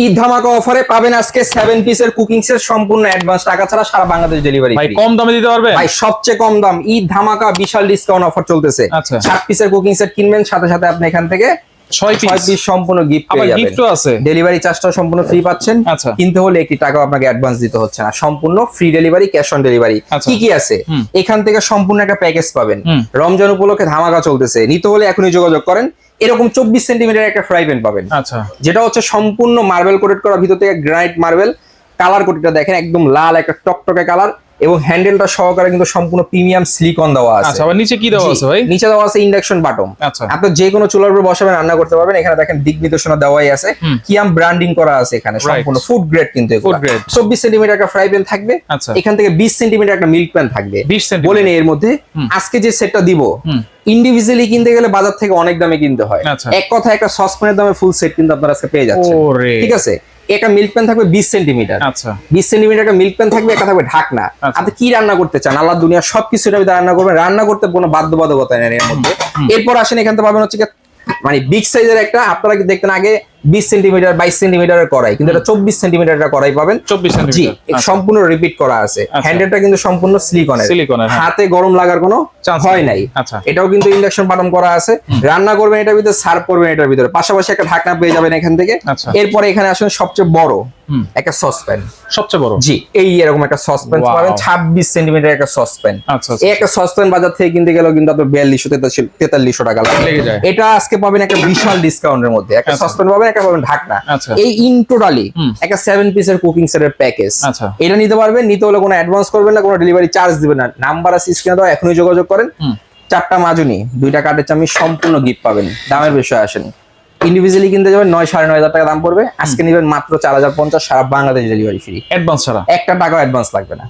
ঈদ ধামাকা অফারে পাবেন আজকে 7 পিসের কুকিং সেট সম্পূর্ণ অ্যাডভান্স টাকা ছাড়া সারা বাংলাদেশ ডেলিভারি ভাই ফ্রি। কম দামে দিতে পারবে ভাই সবচেয়ে কম দাম ঈদ ধামাকা বিশাল ডিসকাউন্ট অফার চলতেছে। আচ্ছা। 7 পিসের কুকিং সেট কিনবেন সাথে সাথে আপনি এখান থেকে 6 পিস 6 পিস সম্পূর্ণ গিফট আবার পেয়ে যাবেন। গিফটও আছে। ডেলিভারি চার্জটাও সম্পূর্ণ ফ্রি পাচ্ছেন। আচ্ছা। কিনতে হলে একটি টাকাও আপনাকে অ্যাডভান্স দিতে হচ্ছে না, সম্পূর্ণ free delivery, cash on delivery. আচ্ছা। কি কি আছে এখান থেকে সম্পূর্ণ একটা প্যাকেজ পাবেন। হুম। রমজান উপলক্ষে ধামাকা চলতেছে, নিতে হলে এখনই যোগাযোগ করেন। এরকম 24 সেন্টিমিটার একটা ফ্রাই প্যান পাবেন, আচ্ছা যেটা হচ্ছে সম্পূর্ণ মার্বেল কোটেড করা, ভিতর থেকে গ্রানাইট মার্বেল। কালার কোটিটা দেখেন একদম লাল একটা টকটকে কালার, এবং হ্যান্ডেলটা সহকারে কিন্তু সম্পূর্ণ প্রিমিয়াম সিলিকন দেওয়া আছে। আচ্ছা আবার নিচে কি দেওয়া আছে ভাই? নিচে দেওয়া আছে ইন্ডাকশন বাটন। আচ্ছা। আপনি যে কোনো চুলার উপর বসাবেন, রান্না করতে পারবেন। এখানে দেখেন দিক নির্দেশনা দেওয়াই আছে, কিয়াম ব্র্যান্ডিং করা আছে এখানে, সম্পূর্ণ ফুড গ্রেড কিন্তু এগুলো। Food grade। 24 সেন্টিমিটার একটা ফ্রাই প্যান থাকবে। আচ্ছা। এখান থেকে 20 সেন্টিমিটার একটা মিল্ক প্যান থাকবে। 20 সেন্টিমিটার। বলে নেই এর মধ্যে আজকে যে সেটটা দিব হুম। ইন্ডিভিজুয়ালি কিনতে গেলে বাজার থেকে অনেক দামে কিনতে হয়। আচ্ছা। এক কথা একটা সসপ্যানের দামে ফুল সেট কিন্তু আপনারা আজকে পেয়ে যাচ্ছেন। ওরে। ঠিক আছে, একটা মিল্ক প্যান থাকবে 20 সেন্টিমিটার। আচ্ছা 20 সেন্টিমিটার একটা মিল্ক প্যান থাকবে, একটা থাকবে ঢাকনা। আচ্ছা। আপনি কি রান্না করতে চান, আল্লাহ দুনিয়া সবকিছু এটা রান্না করবেন, রান্না করতে কোনো বাধ্যবাধকতা নেই এর মধ্যে। এরপর আসেন এখান থেকে পাবেন হচ্ছে কি, মানে বিগ সাইজের একটা, আপনারা কি দেখতেন আগে 20 সেন্টিমিটার 22 সেন্টিমিটারের কড়াই, কিন্তু এটা 24 সেন্টিমিটার কড়াই পাবেন। 24 জি, সেন্টিমিটার। সম্পূর্ণ রিপিট করা আছে। হ্যান্ডেলটা কিন্তু সম্পূর্ণ সিলিকনের, সিলিকনের, হ্যাঁ। হাতে গরম লাগার কোনো Chance ভয় নেই। নাই। আচ্ছা। এটাও কিন্তু ইন্ডাকশন বাটন করা আছে। রান্না করবেন এটার ভিতরে, সার্ভ করবেন এটার ভিতরে, পাশাপাশি একটা ঢাকনা পেয়ে যাবেন এখান থেকে। আচ্ছা। এরপরে এখানে আসেন সবচেয়ে বড় একটা সসপ্যান। সবচেয়ে বড়। জি, এই এরকম একটা সসপ্যান Wow। পাবেন, 26 সেন্টিমিটার একটা সসপ্যান। আচ্ছা এই একটা সসপ্যান বাজার থেকে কিনতে গেলেও কিন্তু আপনার 4200-4300 টাকা লেগে যায়। এটা আজকে পাবেন একটা বিশাল ডিসকাউন্টের মধ্যে। একটা আচ্ছা। সসপ্যান পাবেন, একটা পাবেন ঢাকনা। আচ্ছা। এই ইন টোটালি একটা 7 পিসের কুকিং সেটের প্যাকেজ। আচ্ছা। এটা নিতে পারবেন, নিতে হলে কোনো অ্যাডভান্স করবেন না, কোনো ডেলিভারি চার্জ দিবেন না। নাম্বার আছে স্ক্রিনে দেওয়া, এখনই যোগাযোগ করেন। 4টা মাজুনি, 2টা কাঠের চামচ সম্পূর্ণ গিফট পাবেন। দামের বিষয়ে আসেন, ইন্ডিভিজুয়ালি কিনতে যাবেন 9-9.5 টাকা দাম পড়বে। আজকে নেবেন মাত্র 4050, সারা বাংলাদেশ ডেলিভারি ফ্রি, অ্যাডভান্স ছাড়া। একটা টাকাও অ্যাডভান্স লাগবে না।